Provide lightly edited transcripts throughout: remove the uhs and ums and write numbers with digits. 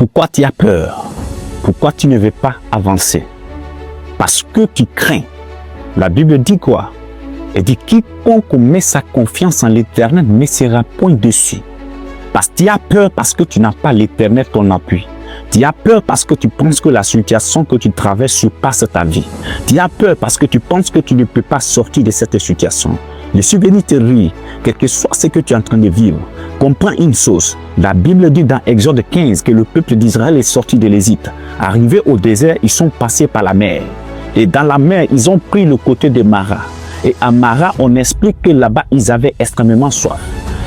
Pourquoi tu as peur? Pourquoi tu ne veux pas avancer? Parce que tu crains. La Bible dit quoi? Elle dit quiconque met sa confiance en l'Éternel ne sera point déçu. Parce que tu as peur parce que tu n'as pas l'Éternel ton appui. Tu as peur parce que tu penses que la situation que tu traverses surpasse ta vie. Tu as peur parce que tu penses que tu ne peux pas sortir de cette situation. Je suis venu te dire, quel que soit ce que tu es en train de vivre, comprends une chose. La Bible dit dans Exode 15 que le peuple d'Israël est sorti de l'Égypte. Arrivés au désert, ils sont passés par la mer. Et dans la mer, ils ont pris le côté de Mara. Et à Mara, on explique que là-bas, ils avaient extrêmement soif.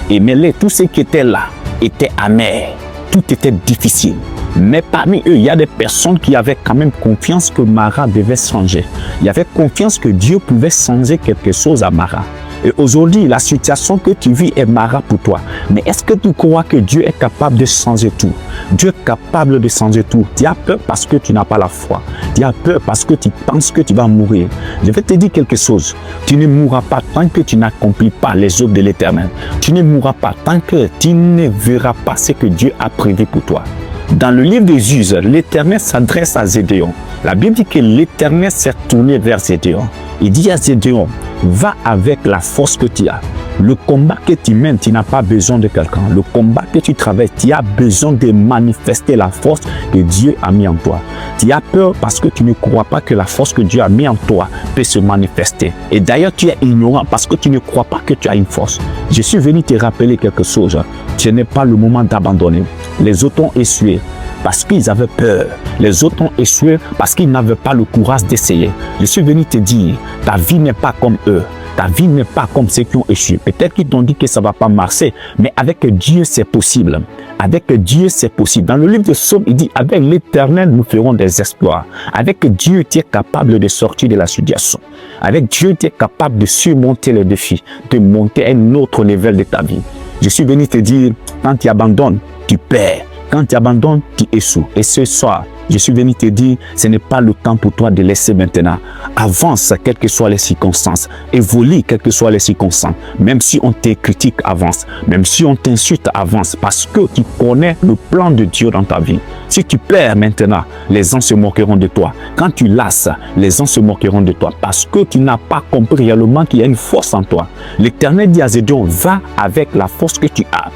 Et mêlé, tout ce qui était là était amer. Tout était difficile. Mais parmi eux, il y a des personnes qui avaient quand même confiance que Mara devait changer. Il y avait confiance que Dieu pouvait changer quelque chose à Mara. Et aujourd'hui, la situation que tu vis est Mara pour toi. Mais est-ce que tu crois que Dieu est capable de changer tout? Dieu est capable de changer tout. Tu as peur parce que tu n'as pas la foi. Tu as peur parce que tu penses que tu vas mourir. Je vais te dire quelque chose. Tu ne mourras pas tant que tu n'accomplis pas les œuvres de l'Éternel. Tu ne mourras pas tant que tu ne verras pas ce que Dieu a prévu pour toi. Dans le livre des Juges, l'Éternel s'adresse à Gédéon. La Bible dit que l'Éternel s'est tourné vers Gédéon. Il dit à Gédéon, va avec la force que tu as. Le combat que tu mènes, tu n'as pas besoin de quelqu'un. Le combat que tu travailles, tu as besoin de manifester la force que Dieu a mis en toi. Tu as peur parce que tu ne crois pas que la force que Dieu a mis en toi peut se manifester. Et d'ailleurs, tu es ignorant parce que tu ne crois pas que tu as une force. Je suis venu te rappeler quelque chose. Ce n'est pas le moment d'abandonner. Les autres ont échoué parce qu'ils avaient peur. Les autres ont échoué parce qu'ils n'avaient pas le courage d'essayer. Je suis venu te dire, ta vie n'est pas comme eux. Ta vie n'est pas comme ceux qui ont échoué. Peut-être qu'ils t'ont dit que ça ne va pas marcher, mais avec Dieu, c'est possible. Avec Dieu, c'est possible. Dans le livre de Psaume, il dit, avec l'Éternel, nous ferons des exploits. Avec Dieu, tu es capable de sortir de la situation. Avec Dieu, tu es capable de surmonter les défis, de monter à un autre niveau de ta vie. Je suis venu te dire, quand tu abandonnes, tu perds. Quand tu abandonnes, tu échoues. Et ce soir, je suis venu te dire, ce n'est pas le temps pour toi de laisser maintenant. Avance, quelles que soient les circonstances. Évolue, quelles que soient les circonstances. Même si on te critique, avance. Même si on t'insulte, avance. Parce que tu connais le plan de Dieu dans ta vie. Si tu perds maintenant, les gens se moqueront de toi. Quand tu lasses, les gens se moqueront de toi. Parce que tu n'as pas compris réellement qu'il y a une force en toi. L'Éternel dit à Gédéon, va avec la force que tu as.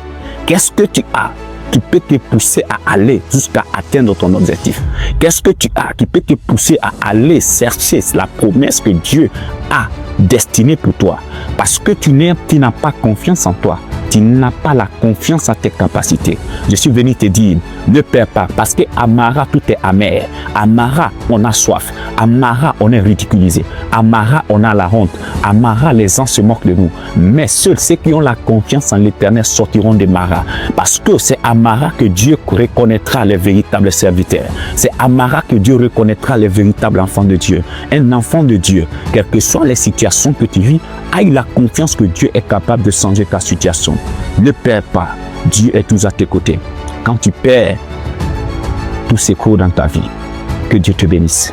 Qu'est-ce que tu as qui peut te pousser à aller jusqu'à atteindre ton objectif? Qu'est-ce que tu as qui peut te pousser à aller chercher la promesse que Dieu a destinée pour toi? Parce que tu n'as pas confiance en toi. Tu n'as pas la confiance en tes capacités. Je suis venu te dire, ne perds pas, parce qu'à Mara, tout est amer. À Mara, on a soif. À Mara, on est ridiculisé. À Mara, on a la honte. À Mara, les gens se moquent de nous. Mais seuls ceux qui ont la confiance en l'Éternel sortiront de Mara. Parce que c'est à Mara que Dieu reconnaîtra les véritables serviteurs. C'est à Mara que Dieu reconnaîtra les véritables enfants de Dieu. Un enfant de Dieu, quelles que soient les situations que tu vis, aie la confiance que Dieu est capable de changer ta situation. Ne perds pas. Dieu est toujours à tes côtés. Quand tu perds, tout s'écroule dans ta vie. Que Dieu te bénisse.